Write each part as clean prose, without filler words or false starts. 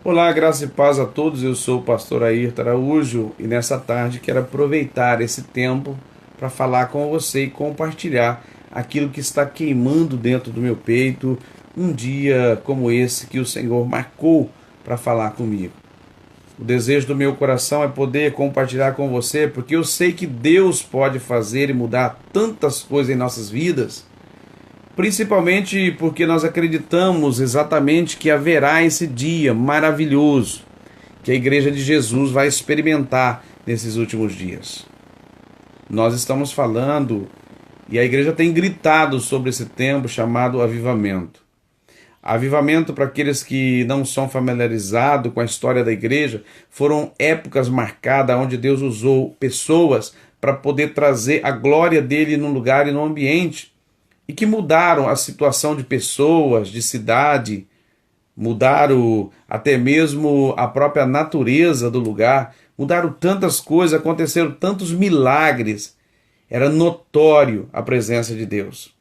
Olá, graça e paz a todos. Eu sou o pastor Ayrton Araújo e nessa tarde quero aproveitar esse tempo para falar com você e compartilhar aquilo que está queimando dentro do meu peito um dia como esse que o Senhor marcou para falar comigo. O desejo do meu coração é poder compartilhar com você, porque eu sei que Deus pode fazer e mudar tantas coisas em nossas vidas, principalmente porque nós acreditamos exatamente que haverá esse dia maravilhoso que a Igreja de Jesus vai experimentar nesses últimos dias. Nós estamos falando e a igreja tem gritado sobre esse tempo chamado avivamento. Avivamento, para aqueles que não são familiarizados com a história da igreja, foram épocas marcadas onde Deus usou pessoas para poder trazer a glória dele num lugar e num ambiente e que mudaram a situação de pessoas, de cidade, mudaram até mesmo a própria natureza do lugar, mudaram tantas coisas, aconteceram tantos milagres, era notório a presença de Deus.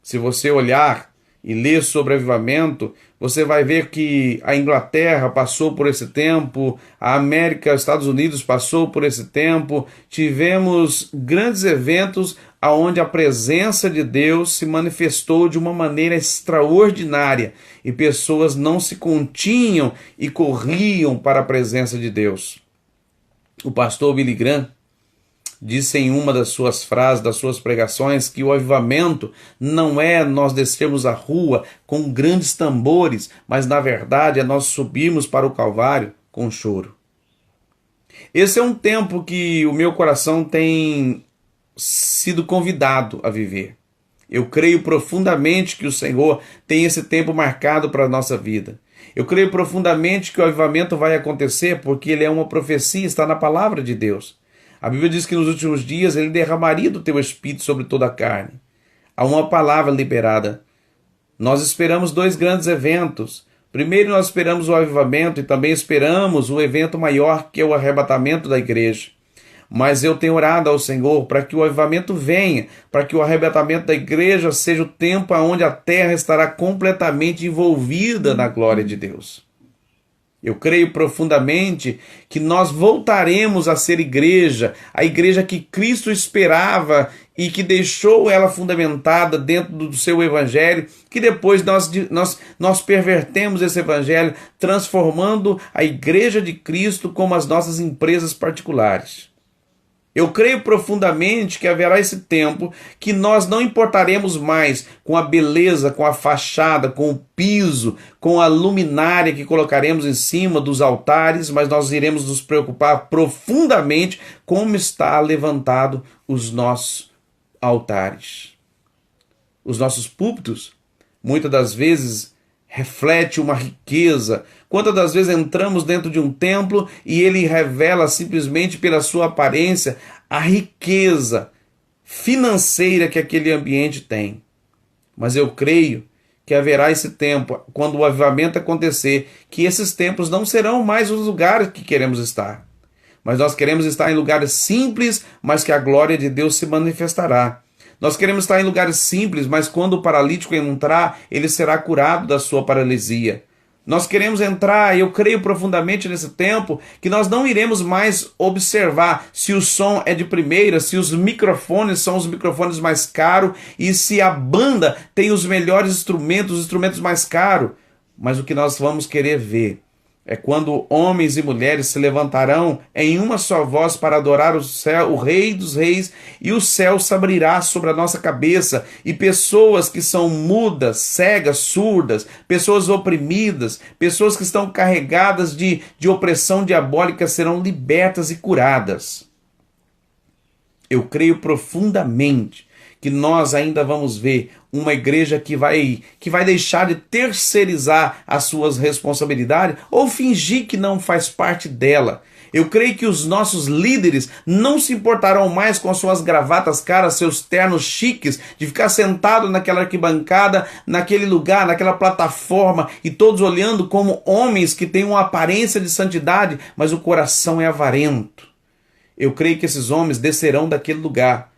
Se você olhar e ler sobre avivamento, você vai ver que a Inglaterra passou por esse tempo, a América, os Estados Unidos passou por esse tempo, tivemos grandes eventos onde a presença de Deus se manifestou de uma maneira extraordinária e pessoas não se continham e corriam para a presença de Deus. O pastor Billy Graham disse em uma das suas frases, das suas pregações, que o avivamento não é nós descermos a rua com grandes tambores, mas na verdade é nós subirmos para o Calvário com choro. Esse é um tempo que o meu coração tem sido convidado a viver. Eu creio profundamente que o Senhor tem esse tempo marcado para a nossa vida. Eu creio profundamente que o avivamento vai acontecer porque ele é uma profecia, está na palavra de Deus. A Bíblia diz que nos últimos dias ele derramaria do teu espírito sobre toda a carne. Há uma palavra liberada. Nós esperamos dois grandes eventos. Primeiro nós esperamos o avivamento e também esperamos o evento maior que é o arrebatamento da igreja. Mas eu tenho orado ao Senhor para que o avivamento venha, para que o arrebatamento da igreja seja o tempo onde a terra estará completamente envolvida na glória de Deus. Eu creio profundamente que nós voltaremos a ser igreja, a igreja que Cristo esperava e que deixou ela fundamentada dentro do seu evangelho, que depois nós pervertemos esse evangelho, transformando a igreja de Cristo como as nossas empresas particulares. Eu creio profundamente que haverá esse tempo que nós não importaremos mais com a beleza, com a fachada, com o piso, com a luminária que colocaremos em cima dos altares, mas nós iremos nos preocupar profundamente como está levantado os nossos altares. Os nossos púlpitos, muitas das vezes, reflete uma riqueza. Quantas das vezes entramos dentro de um templo e ele revela simplesmente pela sua aparência a riqueza financeira que aquele ambiente tem. Mas eu creio que haverá esse tempo, quando o avivamento acontecer, que esses templos não serão mais os lugares que queremos estar. Mas nós queremos estar em lugares simples, mas que a glória de Deus se manifestará. Nós queremos estar em lugares simples, mas quando o paralítico entrar, ele será curado da sua paralisia. Nós queremos entrar, e eu creio profundamente nesse tempo, que nós não iremos mais observar se o som é de primeira, se os microfones são os microfones mais caros e se a banda tem os melhores instrumentos, os instrumentos mais caros. Mas o que nós vamos querer ver é quando homens e mulheres se levantarão em uma só voz para adorar o céu, o Rei dos Reis, e o céu se abrirá sobre a nossa cabeça, e pessoas que são mudas, cegas, surdas, pessoas oprimidas, pessoas que estão carregadas de opressão diabólica serão libertas e curadas. Eu creio profundamente que nós ainda vamos ver uma igreja que vai deixar de terceirizar as suas responsabilidades ou fingir que não faz parte dela. Eu creio que os nossos líderes não se importarão mais com as suas gravatas caras, seus ternos chiques, de ficar sentado naquela arquibancada, naquele lugar, naquela plataforma, e todos olhando como homens que têm uma aparência de santidade, mas o coração é avarento. Eu creio que esses homens descerão daquele lugar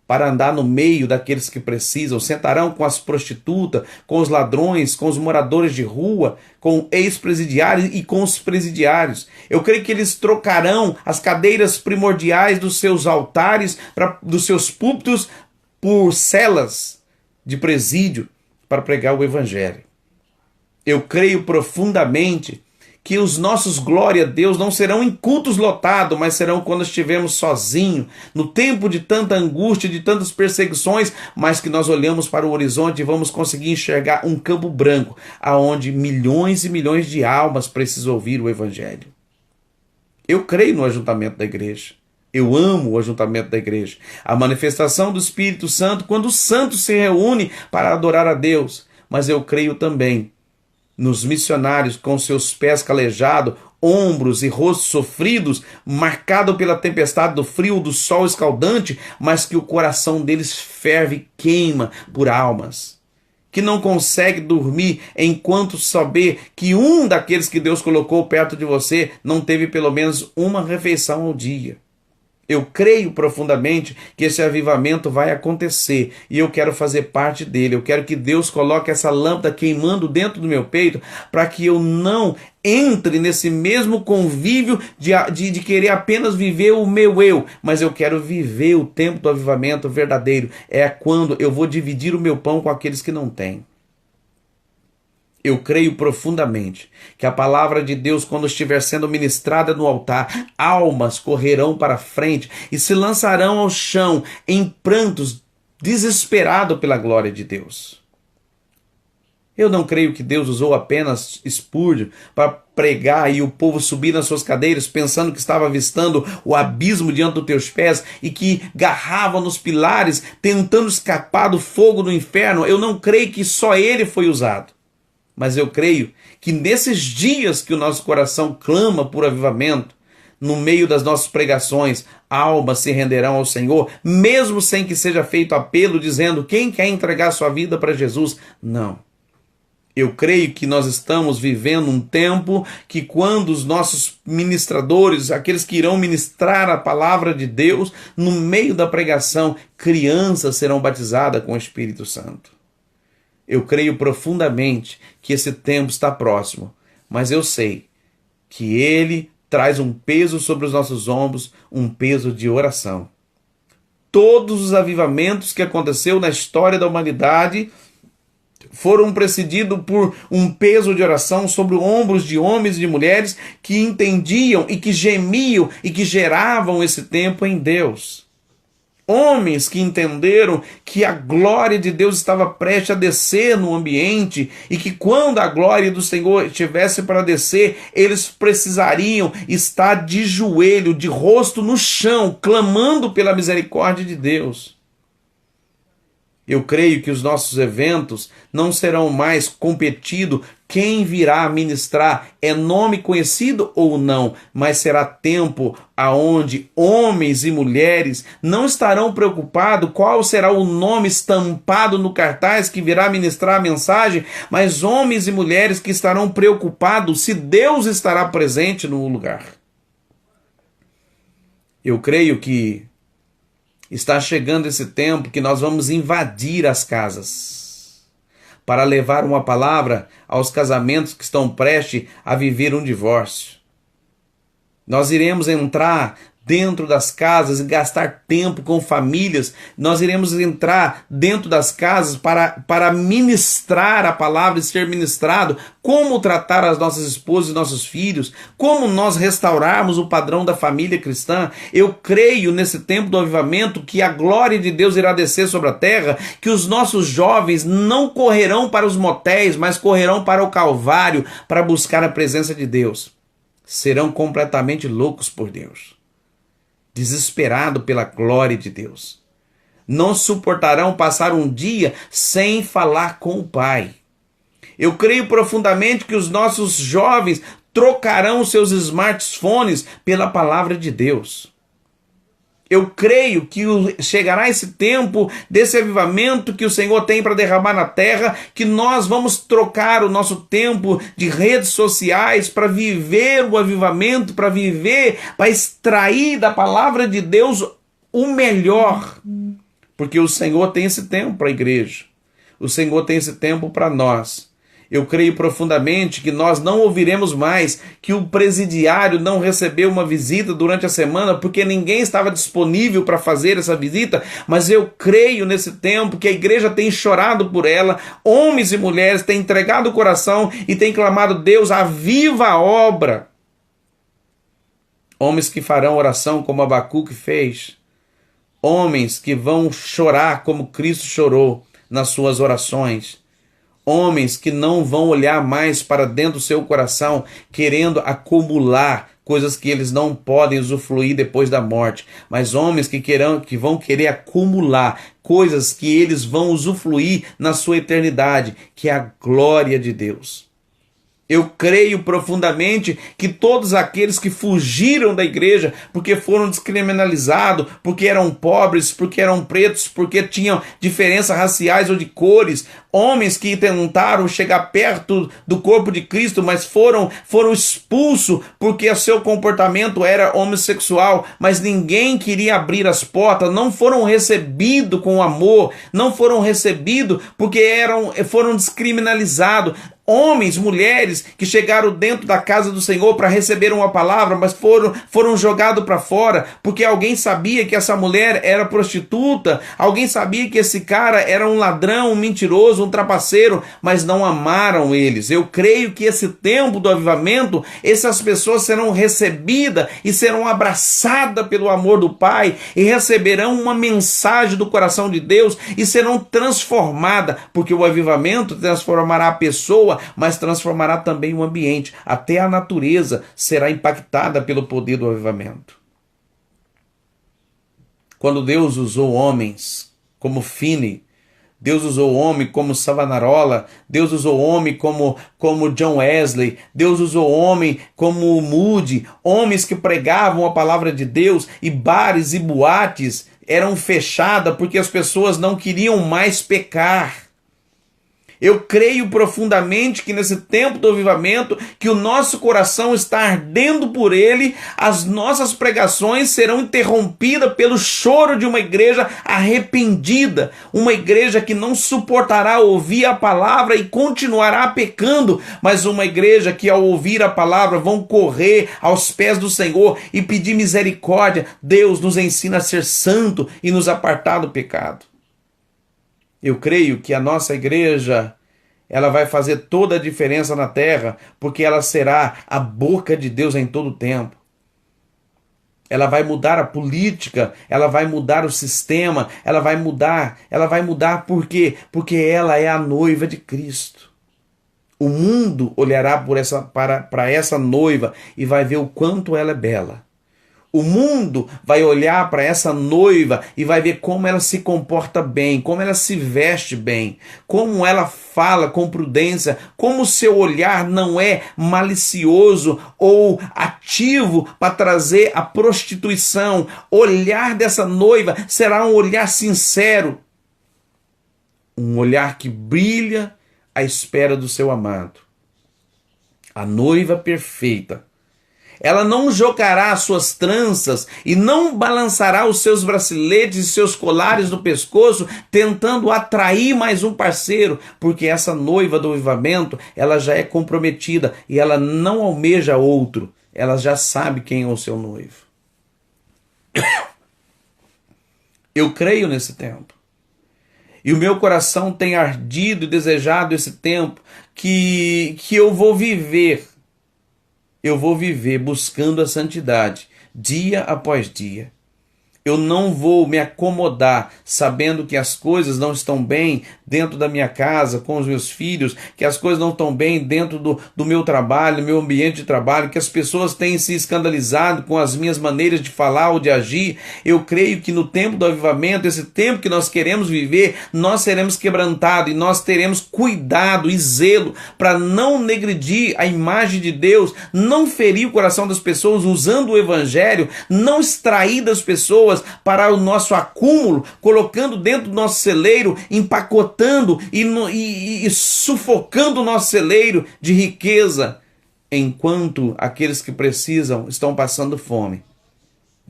para andar no meio daqueles que precisam, sentarão com as prostitutas, com os ladrões, com os moradores de rua, com ex-presidiários e com os presidiários. Eu creio que eles trocarão as cadeiras primordiais dos seus altares, dos seus púlpitos, por celas de presídio para pregar o evangelho. Eu creio profundamente que os nossos glória a Deus não serão em cultos lotados, mas serão quando estivermos sozinhos, no tempo de tanta angústia, de tantas perseguições, mas que nós olhamos para o horizonte e vamos conseguir enxergar um campo branco, aonde milhões e milhões de almas precisam ouvir o evangelho. Eu creio no ajuntamento da igreja. Eu amo o ajuntamento da igreja. A manifestação do Espírito Santo, quando os santos se reúnem para adorar a Deus. Mas eu creio também nos missionários com seus pés calejados, ombros e rostos sofridos, marcado pela tempestade do frio, do sol escaldante, mas que o coração deles ferve e queima por almas. Que não consegue dormir enquanto saber que um daqueles que Deus colocou perto de você não teve pelo menos uma refeição ao dia. Eu creio profundamente que esse avivamento vai acontecer e eu quero fazer parte dele. Eu quero que Deus coloque essa lâmpada queimando dentro do meu peito para que eu não entre nesse mesmo convívio de querer apenas viver o meu eu, mas eu quero viver o tempo do avivamento verdadeiro. É quando eu vou dividir o meu pão com aqueles que não têm. Eu creio profundamente que a palavra de Deus, quando estiver sendo ministrada no altar, almas correrão para frente e se lançarão ao chão em prantos, desesperado pela glória de Deus. Eu não creio que Deus usou apenas Spurgeon para pregar e o povo subir nas suas cadeiras pensando que estava avistando o abismo diante dos teus pés e que garrava nos pilares tentando escapar do fogo do inferno. Eu não creio que só ele foi usado. Mas eu creio que nesses dias que o nosso coração clama por avivamento, no meio das nossas pregações, almas se renderão ao Senhor, mesmo sem que seja feito apelo dizendo quem quer entregar sua vida para Jesus. Não. Eu creio que nós estamos vivendo um tempo que quando os nossos ministradores, aqueles que irão ministrar a palavra de Deus, no meio da pregação, crianças serão batizadas com o Espírito Santo. Eu creio profundamente que esse tempo está próximo, mas eu sei que ele traz um peso sobre os nossos ombros, um peso de oração. Todos os avivamentos que aconteceu na história da humanidade foram precedidos por um peso de oração sobre os ombros de homens e de mulheres que entendiam e que gemiam e que geravam esse tempo em Deus. Homens que entenderam que a glória de Deus estava prestes a descer no ambiente e que quando a glória do Senhor estivesse para descer, eles precisariam estar de joelho, de rosto no chão, clamando pela misericórdia de Deus. Eu creio que os nossos eventos não serão mais competidos quem virá ministrar, é nome conhecido ou não, mas será tempo aonde homens e mulheres não estarão preocupados qual será o nome estampado no cartaz que virá ministrar a mensagem, mas homens e mulheres que estarão preocupados se Deus estará presente no lugar. Eu creio que está chegando esse tempo que nós vamos invadir as casas para levar uma palavra aos casamentos que estão prestes a viver um divórcio. Nós iremos entrar dentro das casas e gastar tempo com famílias. Nós iremos entrar dentro das casas para ministrar a palavra e ser ministrado, como tratar as nossas esposas e nossos filhos, como nós restaurarmos o padrão da família cristã. Eu creio nesse tempo do avivamento que a glória de Deus irá descer sobre a terra, que os nossos jovens não correrão para os motéis, mas correrão para o Calvário para buscar a presença de Deus. Serão completamente loucos por Deus, desesperado pela glória de Deus. Não suportarão passar um dia sem falar com o Pai. Eu creio profundamente que os nossos jovens trocarão seus smartphones pela palavra de Deus. Eu creio que chegará esse tempo desse avivamento que o Senhor tem para derramar na terra, que nós vamos trocar o nosso tempo de redes sociais para viver o avivamento, para viver, para extrair da palavra de Deus o melhor, porque o Senhor tem esse tempo para a igreja. O Senhor tem esse tempo para nós. Eu creio profundamente que nós não ouviremos mais que o presidiário não recebeu uma visita durante a semana porque ninguém estava disponível para fazer essa visita, mas eu creio nesse tempo que a igreja tem chorado por ela, homens e mulheres têm entregado o coração e têm clamado: Deus, aviva a obra. Homens que farão oração como Abacuque fez, homens que vão chorar como Cristo chorou nas suas orações, homens que não vão olhar mais para dentro do seu coração querendo acumular coisas que eles não podem usufruir depois da morte, mas homens que vão querer acumular coisas que eles vão usufruir na sua eternidade, que é a glória de Deus. Eu creio profundamente que todos aqueles que fugiram da igreja porque foram descriminalizados, porque eram pobres, porque eram pretos, porque tinham diferenças raciais ou de cores, homens que tentaram chegar perto do corpo de Cristo, mas foram expulsos porque o seu comportamento era homossexual, mas ninguém queria abrir as portas, não foram recebidos com amor, não foram recebidos porque foram descriminalizados. Homens, mulheres que chegaram dentro da casa do Senhor para receber uma palavra, mas foram jogados para fora, porque alguém sabia que essa mulher era prostituta, alguém sabia que esse cara era um ladrão, um mentiroso, um trapaceiro, mas não amaram eles. Eu creio que esse tempo do avivamento, essas pessoas serão recebidas e serão abraçadas pelo amor do Pai e receberão uma mensagem do coração de Deus e serão transformadas, porque o avivamento transformará a pessoa, mas transformará também o ambiente. Até a natureza será impactada pelo poder do avivamento. Quando Deus usou homens como Finney, Deus usou homem como Savonarola, Deus usou homem como John Wesley, Deus usou homem como Moody, homens que pregavam a palavra de Deus, e bares e boates eram fechadas porque as pessoas não queriam mais pecar. Eu creio profundamente que nesse tempo do avivamento, que o nosso coração está ardendo por ele, as nossas pregações serão interrompidas pelo choro de uma igreja arrependida, uma igreja que não suportará ouvir a palavra e continuará pecando, mas uma igreja que ao ouvir a palavra vão correr aos pés do Senhor e pedir misericórdia. Deus nos ensina a ser santo e nos apartar do pecado. Eu creio que a nossa igreja, ela vai fazer toda a diferença na terra, porque ela será a boca de Deus em todo o tempo. Ela vai mudar a política, ela vai mudar o sistema, ela vai mudar por quê? Porque ela é a noiva de Cristo. O mundo olhará para essa noiva e vai ver o quanto ela é bela. O mundo vai olhar para essa noiva e vai ver como ela se comporta bem, como ela se veste bem, como ela fala com prudência, como o seu olhar não é malicioso ou ativo para trazer a prostituição. O olhar dessa noiva será um olhar sincero, um olhar que brilha à espera do seu amado. A noiva perfeita. Ela não jogará as suas tranças e não balançará os seus braceletes e seus colares no pescoço, tentando atrair mais um parceiro, porque essa noiva do avivamento, ela já é comprometida e ela não almeja outro, ela já sabe quem é o seu noivo. Eu creio nesse tempo. E o meu coração tem ardido e desejado esse tempo que eu vou viver. Eu vou viver buscando a santidade, dia após dia. Eu não vou me acomodar sabendo que as coisas não estão bem dentro da minha casa, com os meus filhos, que as coisas não estão bem dentro do meu trabalho, meu ambiente de trabalho, que as pessoas têm se escandalizado com as minhas maneiras de falar ou de agir. Eu creio que no tempo do avivamento, esse tempo que nós queremos viver, nós seremos quebrantados e nós teremos cuidado e zelo para não negredir a imagem de Deus, não ferir o coração das pessoas usando o evangelho, não extrair das pessoas para o nosso acúmulo, colocando dentro do nosso celeiro, empacotando e sufocando o nosso celeiro de riqueza, enquanto aqueles que precisam estão passando fome.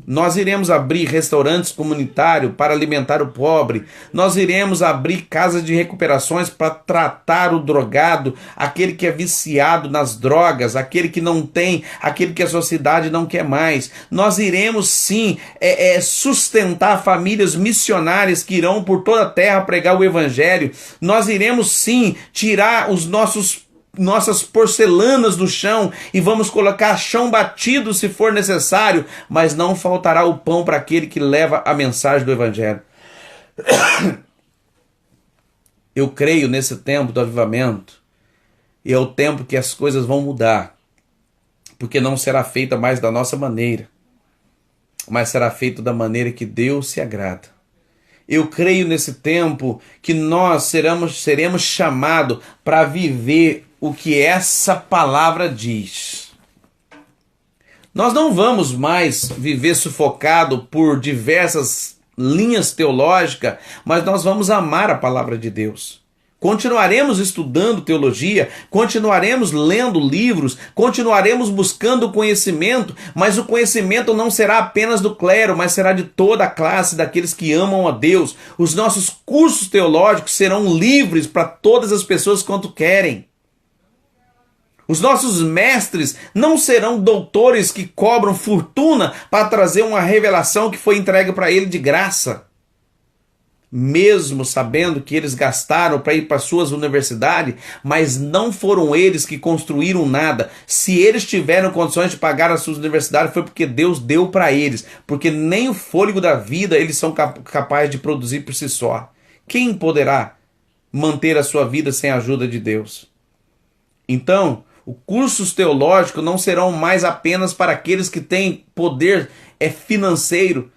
Nós iremos abrir restaurantes comunitários para alimentar o pobre. Nós iremos abrir casas de recuperações para tratar o drogado, aquele que é viciado nas drogas, aquele que não tem, aquele que a sociedade não quer mais. Nós iremos sim sustentar famílias missionárias que irão por toda a terra pregar o evangelho. Nós iremos sim tirar os nossas porcelanas do chão e vamos colocar chão batido se for necessário, mas não faltará o pão para aquele que leva a mensagem do evangelho. Eu creio nesse tempo do avivamento, e é o tempo que as coisas vão mudar, porque não será feita mais da nossa maneira, mas será feito da maneira que Deus se agrada. Eu creio nesse tempo que nós seremos chamados para viver o que essa palavra diz. Nós não vamos mais viver sufocado por diversas linhas teológicas, mas nós vamos amar a palavra de Deus. Continuaremos estudando teologia, continuaremos lendo livros, continuaremos buscando conhecimento, mas o conhecimento não será apenas do clero, mas será de toda a classe daqueles que amam a Deus. Os nossos cursos teológicos serão livres para todas as pessoas quanto querem. Os nossos mestres não serão doutores que cobram fortuna para trazer uma revelação que foi entregue para ele de graça. Mesmo sabendo que eles gastaram para ir para suas universidades, mas não foram eles que construíram nada. Se eles tiveram condições de pagar as suas universidades, foi porque Deus deu para eles, porque nem o fôlego da vida eles são capazes de produzir por si só. Quem poderá manter a sua vida sem a ajuda de Deus? Então, os cursos teológicos não serão mais apenas para aqueles que têm poder financeiro.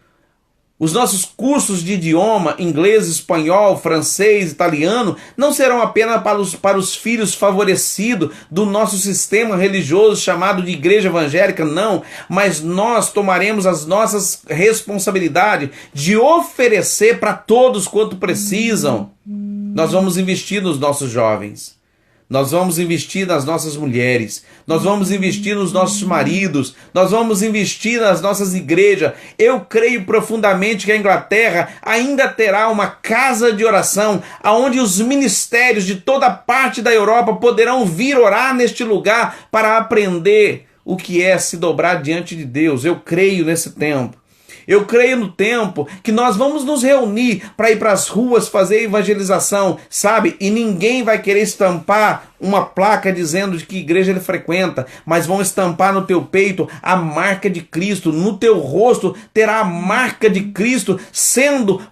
Os nossos cursos de idioma, inglês, espanhol, francês, italiano, não serão apenas para os filhos favorecidos do nosso sistema religioso chamado de igreja evangélica, não. Mas nós tomaremos as nossas responsabilidades de oferecer para todos quanto precisam. Nós vamos investir nos nossos jovens. Nós vamos investir nas nossas mulheres, nós vamos investir nos nossos maridos, nós vamos investir nas nossas igrejas. Eu creio profundamente que a Inglaterra ainda terá uma casa de oração, onde os ministérios de toda parte da Europa poderão vir orar neste lugar para aprender o que é se dobrar diante de Deus. Eu creio nesse tempo. Eu creio no tempo que nós vamos nos reunir para ir para as ruas fazer evangelização, sabe? E ninguém vai querer estampar uma placa dizendo de que igreja ele frequenta, mas vão estampar no teu peito a marca de Cristo, no teu rosto terá a marca de Cristo sendo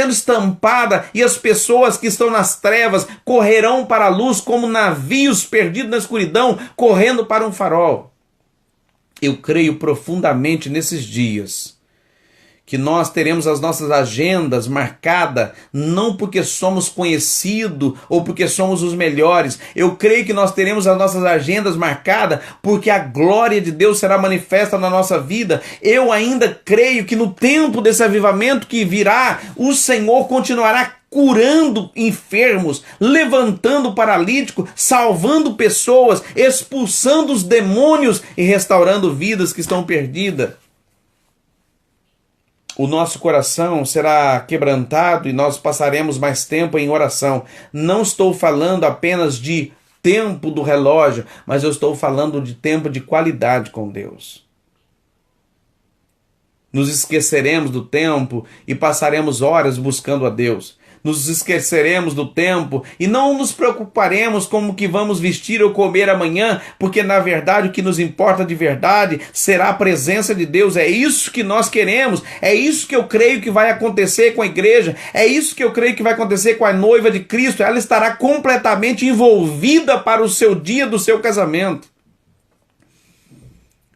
estampada, e as pessoas que estão nas trevas correrão para a luz como navios perdidos na escuridão, correndo para um farol. Eu creio profundamente nesses dias que nós teremos as nossas agendas marcadas, não porque somos conhecidos ou porque somos os melhores. Eu creio que nós teremos as nossas agendas marcadas porque a glória de Deus será manifesta na nossa vida. Eu ainda creio que no tempo desse avivamento que virá, o Senhor continuará curando enfermos, levantando paralíticos, salvando pessoas, expulsando os demônios e restaurando vidas que estão perdidas. O nosso coração será quebrantado e nós passaremos mais tempo em oração. Não estou falando apenas de tempo do relógio, mas eu estou falando de tempo de qualidade com Deus. Nos esqueceremos do tempo e passaremos horas buscando a Deus. Nos esqueceremos do tempo e não nos preocuparemos com o que vamos vestir ou comer amanhã, porque na verdade o que nos importa de verdade será a presença de Deus. É isso que nós queremos, é isso que eu creio que vai acontecer com a igreja, é isso que eu creio que vai acontecer com a noiva de Cristo. Ela estará completamente envolvida para o seu dia do seu casamento.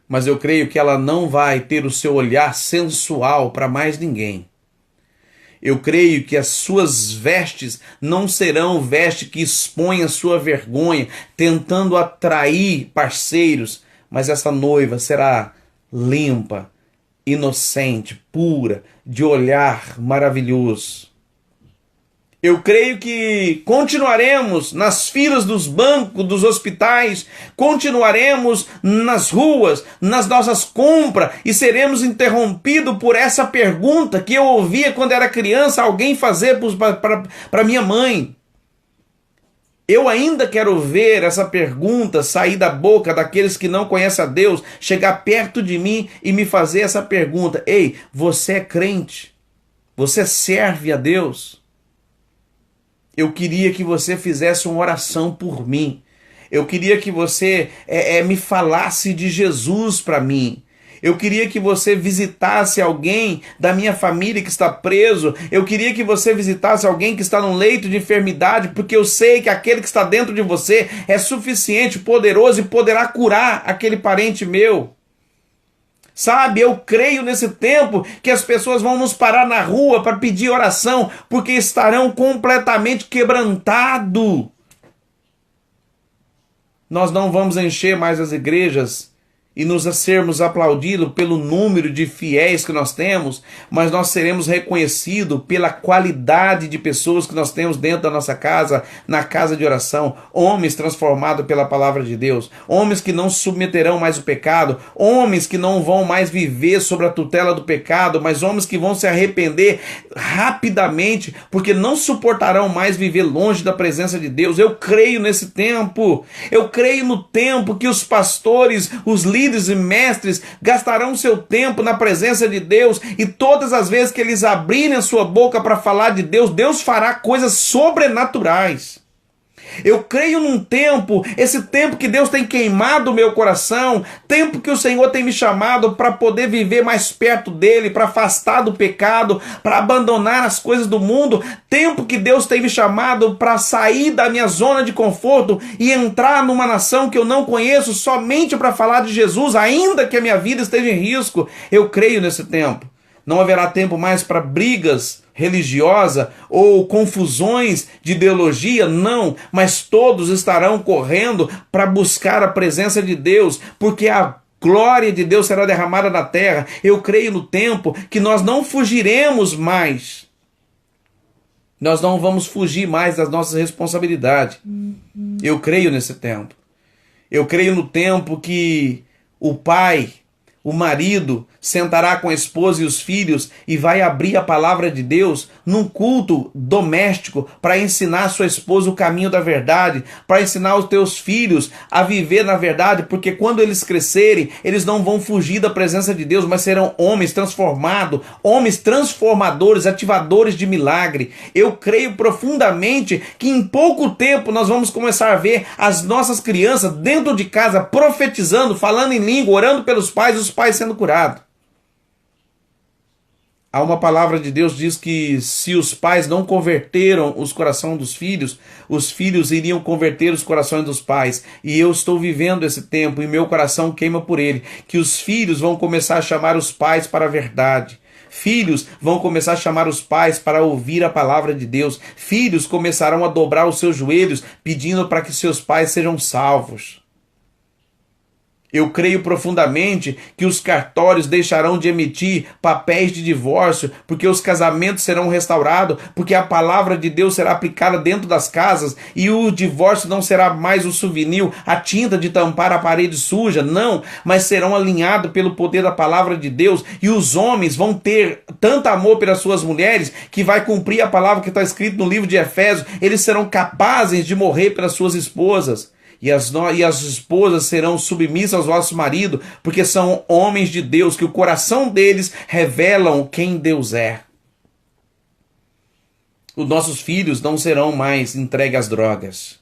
Mas eu creio que ela não vai ter o seu olhar sensual para mais ninguém. Eu creio que as suas vestes não serão vestes que expõem a sua vergonha, tentando atrair parceiros, mas essa noiva será limpa, inocente, pura, de olhar maravilhoso. Eu creio que continuaremos nas filas dos bancos, dos hospitais, continuaremos nas ruas, nas nossas compras e seremos interrompidos por essa pergunta que eu ouvia quando era criança alguém fazer para minha mãe. Eu ainda quero ver essa pergunta sair da boca daqueles que não conhecem a Deus, chegar perto de mim e me fazer essa pergunta. Ei, você é crente? Você serve a Deus? Eu queria que você fizesse uma oração por mim. Eu queria que você me falasse de Jesus para mim. Eu queria que você visitasse alguém da minha família que está preso. Eu queria que você visitasse alguém que está num leito de enfermidade, porque eu sei que aquele que está dentro de você é suficiente, poderoso e poderá curar aquele parente meu. Sabe, eu creio nesse tempo que as pessoas vão nos parar na rua para pedir oração, porque estarão completamente quebrantados. Nós não vamos encher mais as igrejas e nos sermos aplaudidos pelo número de fiéis que nós temos, mas nós seremos reconhecidos pela qualidade de pessoas que nós temos dentro da nossa casa, na casa de oração, homens transformados pela palavra de Deus, homens que não submeterão mais o pecado, homens que não vão mais viver sobre a tutela do pecado, mas homens que vão se arrepender rapidamente, porque não suportarão mais viver longe da presença de Deus. Eu creio nesse tempo, eu creio no tempo que os pastores, os líderes e mestres gastarão seu tempo na presença de Deus, e todas as vezes que eles abrirem a sua boca para falar de Deus, Deus fará coisas sobrenaturais. Eu creio num tempo, esse tempo que Deus tem queimado o meu coração, tempo que o Senhor tem me chamado para poder viver mais perto dele, para afastar do pecado, para abandonar as coisas do mundo, tempo que Deus tem me chamado para sair da minha zona de conforto e entrar numa nação que eu não conheço somente para falar de Jesus, ainda que a minha vida esteja em risco. Eu creio nesse tempo. Não haverá tempo mais para brigas religiosa ou confusões de ideologia, não, mas todos estarão correndo para buscar a presença de Deus, porque a glória de Deus será derramada na terra. Eu creio no tempo que nós não fugiremos mais. Nós não vamos fugir mais das nossas responsabilidades. Eu creio nesse tempo. Eu creio no tempo que o pai, o marido, sentará com a esposa e os filhos e vai abrir a palavra de Deus num culto doméstico para ensinar a sua esposa o caminho da verdade, para ensinar os teus filhos a viver na verdade, porque quando eles crescerem, eles não vão fugir da presença de Deus, mas serão homens transformados, homens transformadores, ativadores de milagre. Eu creio profundamente que em pouco tempo nós vamos começar a ver as nossas crianças dentro de casa profetizando, falando em língua, orando pelos pais e os pais sendo curados. Há uma palavra de Deus que diz que se os pais não converteram os corações dos filhos, os filhos iriam converter os corações dos pais. E eu estou vivendo esse tempo e meu coração queima por ele, que os filhos vão começar a chamar os pais para a verdade. Filhos vão começar a chamar os pais para ouvir a palavra de Deus. Filhos começarão a dobrar os seus joelhos pedindo para que seus pais sejam salvos. Eu creio profundamente que os cartórios deixarão de emitir papéis de divórcio, porque os casamentos serão restaurados, porque a palavra de Deus será aplicada dentro das casas e o divórcio não será mais o souvenir, a tinta de tampar a parede suja, não, mas serão alinhados pelo poder da palavra de Deus, e os homens vão ter tanto amor pelas suas mulheres que vai cumprir a palavra que está escrita no livro de Efésios. Eles serão capazes de morrer pelas suas esposas. E as esposas serão submissas aos vossos maridos, porque são homens de Deus, que o coração deles revelam quem Deus é. Os nossos filhos não serão mais entregues às drogas.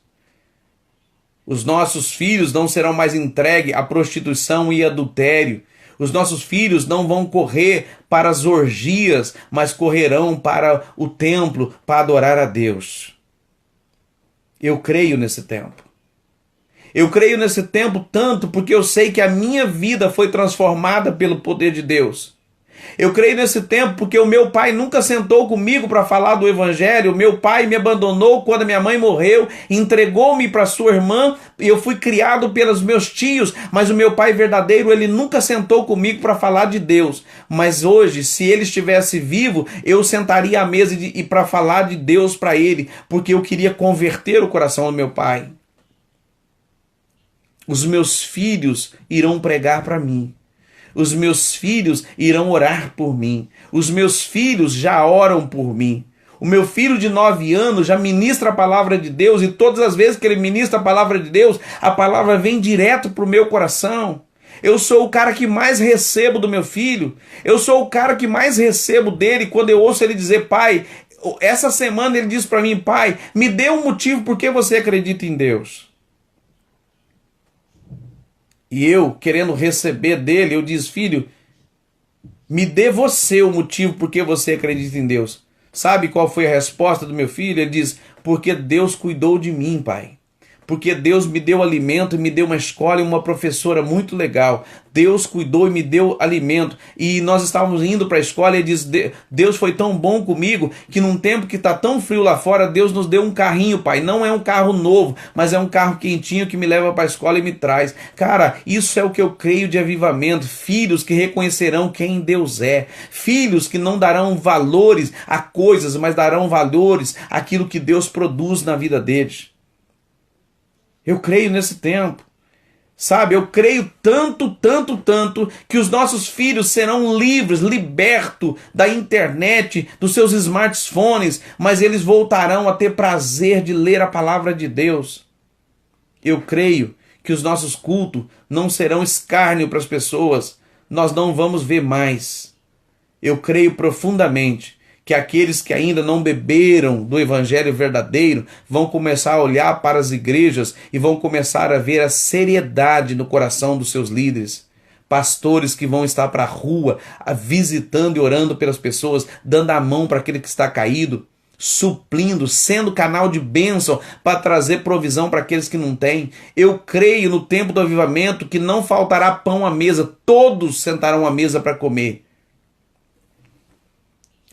Os nossos filhos não serão mais entregues à prostituição e adultério. Os nossos filhos não vão correr para as orgias, mas correrão para o templo para adorar a Deus. Eu creio nesse tempo. Eu creio nesse tempo tanto porque eu sei que a minha vida foi transformada pelo poder de Deus. Eu creio nesse tempo porque o meu pai nunca sentou comigo para falar do evangelho. O meu pai me abandonou quando a minha mãe morreu, entregou-me para sua irmã e eu fui criado pelos meus tios, mas o meu pai verdadeiro, ele nunca sentou comigo para falar de Deus. Mas hoje, se ele estivesse vivo, eu sentaria à mesa e para falar de Deus para ele, porque eu queria converter o coração do meu pai. Os meus filhos irão pregar para mim. Os meus filhos irão orar por mim. Os meus filhos já oram por mim. O meu filho de 9 anos já ministra a palavra de Deus e todas as vezes que ele ministra a palavra de Deus, a palavra vem direto para o meu coração. Eu sou o cara que mais recebo do meu filho. Eu sou o cara que mais recebo dele quando eu ouço ele dizer: pai, essa semana ele disse para mim: pai, me dê um motivo por que você acredita em Deus. E eu, querendo receber dele, eu disse: filho, me dê você o motivo por que você acredita em Deus. Sabe qual foi a resposta do meu filho? Ele diz: porque Deus cuidou de mim, pai. Porque Deus me deu alimento e me deu uma escola e uma professora muito legal. Deus cuidou e me deu alimento. E nós estávamos indo para a escola e ele diz: Deus foi tão bom comigo que num tempo que está tão frio lá fora, Deus nos deu um carrinho, pai. Não é um carro novo, mas é um carro quentinho que me leva para a escola e me traz. Cara, isso é o que eu creio de avivamento. Filhos que reconhecerão quem Deus é. Filhos que não darão valores a coisas, mas darão valores àquilo que Deus produz na vida deles. Eu creio nesse tempo, sabe? Eu creio tanto, que os nossos filhos serão livres, libertos da internet, dos seus smartphones, mas eles voltarão a ter prazer de ler a palavra de Deus. Eu creio que os nossos cultos não serão escárnio para as pessoas, nós não vamos ver mais. Eu creio profundamente que aqueles que ainda não beberam do evangelho verdadeiro vão começar a olhar para as igrejas e vão começar a ver a seriedade no coração dos seus líderes. Pastores que vão estar para a rua, visitando e orando pelas pessoas, dando a mão para aquele que está caído, suprindo, sendo canal de bênção para trazer provisão para aqueles que não têm. Eu creio no tempo do avivamento que não faltará pão à mesa, todos sentarão à mesa para comer.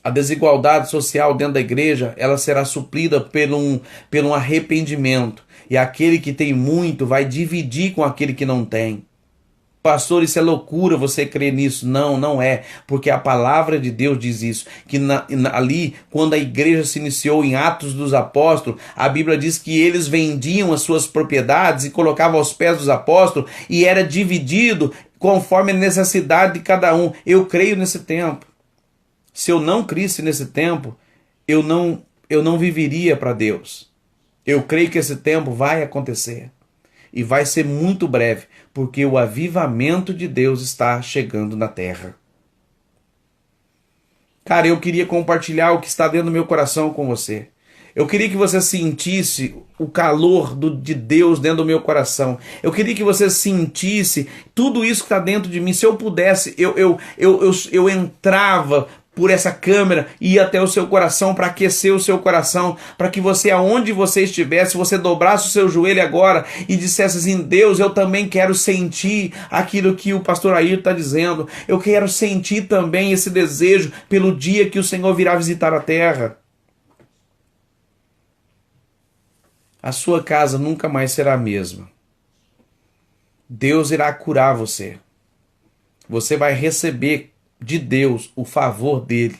A desigualdade social dentro da igreja, ela será suprida pelo arrependimento. E aquele que tem muito vai dividir com aquele que não tem. Pastor, isso é loucura você crer nisso. Não, não é. Porque a palavra de Deus diz isso. Que ali, quando a igreja se iniciou em Atos dos Apóstolos, a Bíblia diz que eles vendiam as suas propriedades e colocavam aos pés dos apóstolos e era dividido conforme a necessidade de cada um. Eu creio nesse tempo. Se eu não crisse nesse tempo, eu não viveria para Deus. Eu creio que esse tempo vai acontecer. E vai ser muito breve, porque o avivamento de Deus está chegando na terra. Cara, eu queria compartilhar o que está dentro do meu coração com você. Eu queria que você sentisse o calor de Deus dentro do meu coração. Eu queria que você sentisse tudo isso que está dentro de mim. Se eu pudesse, eu entrava por essa câmera, ia até o seu coração para aquecer o seu coração, para que você, aonde você estivesse, você dobrasse o seu joelho agora e dissesse assim: Deus, eu também quero sentir aquilo que o pastor Ayrton está dizendo. Eu quero sentir também esse desejo pelo dia que o Senhor virá visitar a terra. A sua casa nunca mais será a mesma. Deus irá curar você. Você vai receber de Deus o favor dele.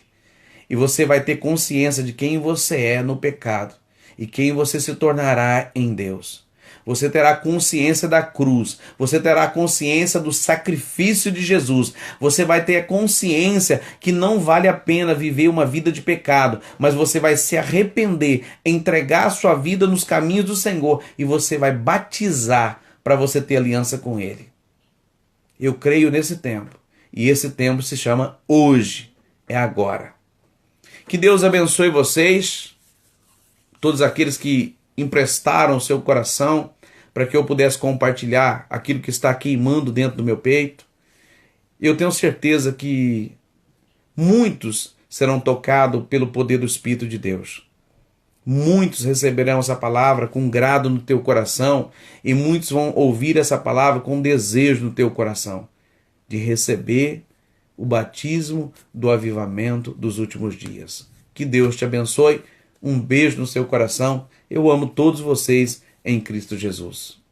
E você vai ter consciência de quem você é no pecado e quem você se tornará em Deus. Você terá consciência da cruz. Você terá consciência do sacrifício de Jesus. Você vai ter a consciência que não vale a pena viver uma vida de pecado, mas você vai se arrepender, entregar a sua vida nos caminhos do Senhor e você vai batizar para você ter aliança com Ele. Eu creio nesse tempo. E esse tempo se chama hoje, é agora. Que Deus abençoe vocês, todos aqueles que emprestaram o seu coração para que eu pudesse compartilhar aquilo que está queimando dentro do meu peito. Eu tenho certeza que muitos serão tocados pelo poder do Espírito de Deus. Muitos receberão essa palavra com grado no teu coração e muitos vão ouvir essa palavra com desejo no teu coração de receber o batismo do avivamento dos últimos dias. Que Deus te abençoe. Um beijo no seu coração. Eu amo todos vocês em Cristo Jesus.